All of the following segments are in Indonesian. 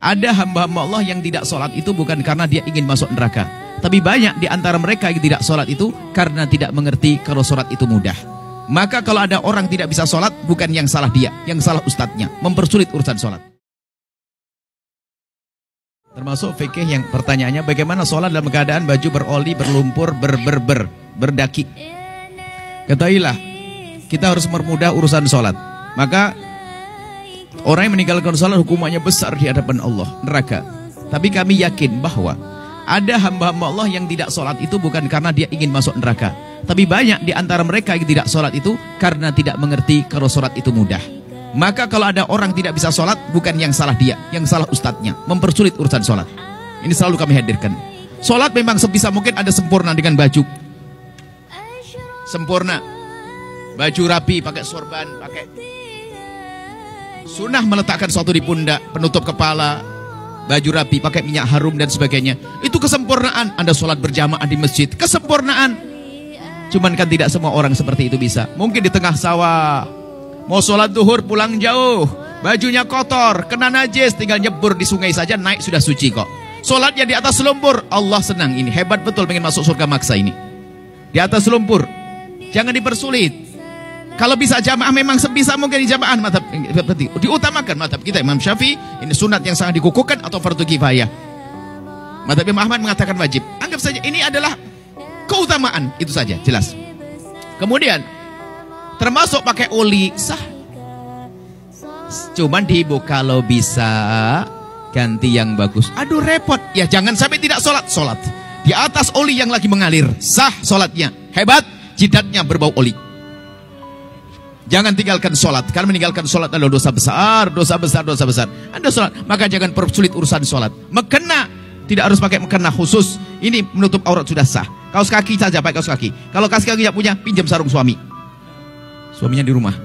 Ada hamba-hamba Allah yang tidak sholat itu bukan karena dia ingin masuk neraka. Tapi banyak di antara mereka yang tidak sholat itu karena tidak mengerti kalau sholat itu mudah. Maka kalau ada orang tidak bisa sholat, bukan yang salah dia, yang salah ustadznya, mempersulit urusan sholat. Termasuk fikih yang pertanyaannya, bagaimana sholat dalam keadaan baju beroli, berlumpur, berdaki. Ketahuilah, kita harus mempermudah urusan sholat. Maka orang yang meninggalkan sholat hukumannya besar di hadapan Allah, neraka. Tapi kami yakin bahwa ada hamba-hamba Allah yang tidak sholat itu bukan karena dia ingin masuk neraka. Tapi banyak di antara mereka yang tidak sholat itu karena tidak mengerti kalau sholat itu mudah. Maka kalau ada orang tidak bisa sholat, bukan yang salah dia, yang salah ustadznya, mempersulit urusan sholat. Ini selalu kami hadirkan. Sholat memang sebisa mungkin ada sempurna dengan baju. Sempurna. Baju rapi, pakai sorban, pakai sunnah meletakkan sesuatu di pundak, penutup kepala, baju rapi, pakai minyak harum dan sebagainya. Itu kesempurnaan. Anda sholat berjamaah di masjid, kesempurnaan. Cuman kan tidak semua orang seperti itu bisa. Mungkin di tengah sawah, mau sholat duhur pulang jauh, bajunya kotor, kena najis, tinggal nyebur di sungai saja, naik sudah suci kok. Sholatnya di atas lumpur, Allah senang. Ini hebat betul, pengen masuk surga maksa ini. Di atas lumpur, jangan dipersulit. Kalau bisa jamaah memang sebisa mungkin di jamaah, madhab diutamakan madhab kita Imam Syafi'i, ini sunat yang sangat dikukuhkan atau fardu kifayah. Madhab Imam Ahmad mengatakan wajib. Anggap saja ini adalah keutamaan, itu saja, jelas. Kemudian termasuk pakai oli sah. Cuman diibu kalau bisa ganti yang bagus. Aduh repot. Ya jangan sampai tidak sholat. Sholat di atas oli yang lagi mengalir, sah sholatnya, hebat, jidatnya berbau oli. Jangan tinggalkan sholat. Karena meninggalkan sholat adalah dosa besar, dosa besar, dosa besar. Anda sholat, maka jangan persulit urusan sholat. Mekena, tidak harus pakai mekena khusus. Ini menutup aurat sudah sah. Kaos kaki saja, pakai kaos kaki. Kalau kaos kaki tidak punya, pinjam sarung suami. Suaminya di rumah.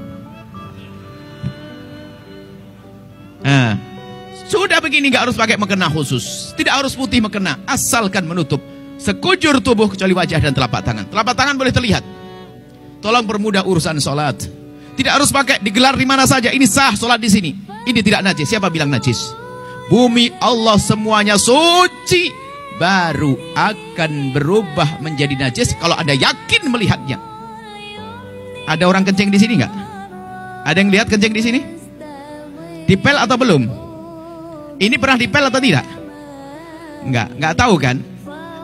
Nah, sudah begini, nggak harus pakai mekena khusus. Tidak harus putih mekena, asalkan menutup sekujur tubuh kecuali wajah dan telapak tangan. Telapak tangan boleh terlihat. Tolong permudah urusan sholat. Tidak harus pakai digelar di mana saja. Ini sah sholat di sini. Ini tidak najis. Siapa bilang najis? Bumi Allah semuanya suci. Baru akan berubah menjadi najis kalau Anda yakin melihatnya. Ada orang kencing di sini nggak? Ada yang lihat kencing di sini? Dipel atau belum? Ini pernah dipel atau tidak? Nggak tahu kan?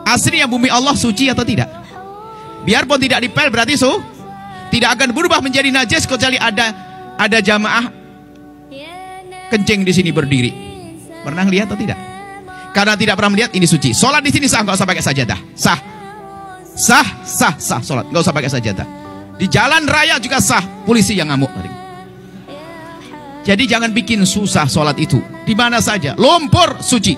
Aslinya bumi Allah suci atau tidak? Biarpun tidak dipel berarti tidak akan berubah menjadi najis kecuali ada jamaah kencing di sini berdiri. Pernah lihat atau tidak? Karena tidak pernah melihat, ini suci. Sholat di sini sah, nggak usah pakai sajadah. Sah sholat, nggak usah pakai sajadah. Di jalan raya juga sah, polisi yang ngamuk. Jadi jangan bikin susah sholat itu. Di mana saja, lumpur suci.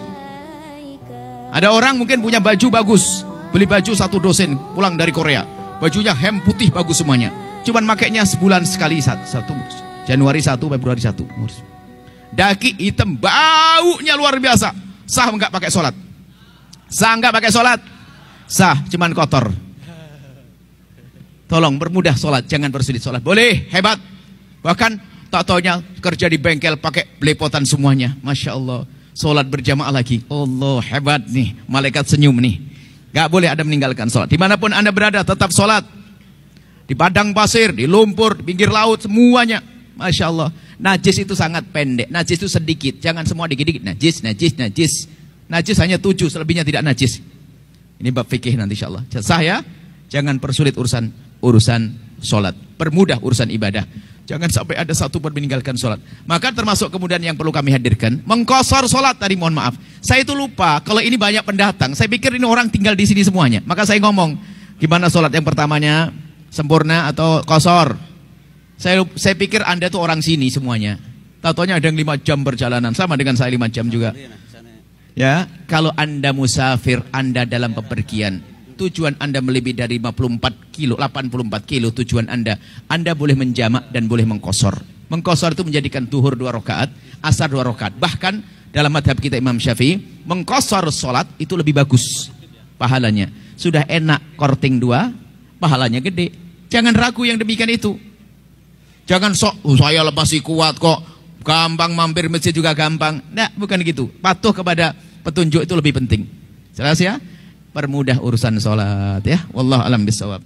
Ada orang mungkin punya baju bagus, beli baju satu dosen pulang dari Korea, bajunya hem putih bagus semuanya. Cuman makainya sebulan sekali, satu Januari 1, Februari 1. Daki hitam, baunya luar biasa. Sah enggak pakai sholat? Sah enggak pakai sholat? Sah, cuman kotor. Tolong bermudah sholat, jangan bersulit sholat. Boleh, hebat. Bahkan tak taunya kerja di bengkel pakai belepotan semuanya. Masya Allah. Sholat berjamaah lagi. Allah hebat nih, malaikat senyum nih. Gak boleh ada meninggalkan sholat. Dimanapun Anda berada tetap sholat. Di padang pasir, di lumpur, di pinggir laut, semuanya. Masya Allah. Najis itu sangat pendek. Najis itu sedikit. Jangan semua dikit-dikit. Najis. Najis hanya 7, selebihnya tidak najis. Ini bab fikih nanti insya Allah. Sah ya? Jangan persulit urusan sholat. Permudah urusan ibadah. Jangan sampai ada satu pun meninggalkan sholat. Maka termasuk kemudian yang perlu kami hadirkan, mengkosor sholat tadi, mohon maaf. Saya itu lupa, kalau ini banyak pendatang, saya pikir ini orang tinggal di sini semuanya. Maka saya ngomong, gimana sholat yang pertamanya, sempurna atau kosor? Saya pikir Anda tuh orang sini semuanya. Tatonya ada yang 5 jam perjalanan, sama dengan saya 5 jam juga. Ya, kalau Anda musafir, Anda dalam bepergian, tujuan Anda melebihi dari 84 kilo, 84 kilo tujuan Anda boleh menjamak dan boleh mengkosor. Mengkosor itu menjadikan duhur 2 rakaat, asar 2 rakaat. Bahkan dalam madhab kita Imam Syafi'i, mengkosor sholat itu lebih bagus pahalanya. Sudah enak korting 2, pahalanya gede. Jangan ragu yang demikian itu. Jangan sok, saya masih kuat kok, gampang mampir masjid juga gampang. Nah, bukan gitu. Patuh kepada petunjuk itu lebih penting. Jelas ya? Permudah urusan sholat ya. Wallahu a'lam bishawab.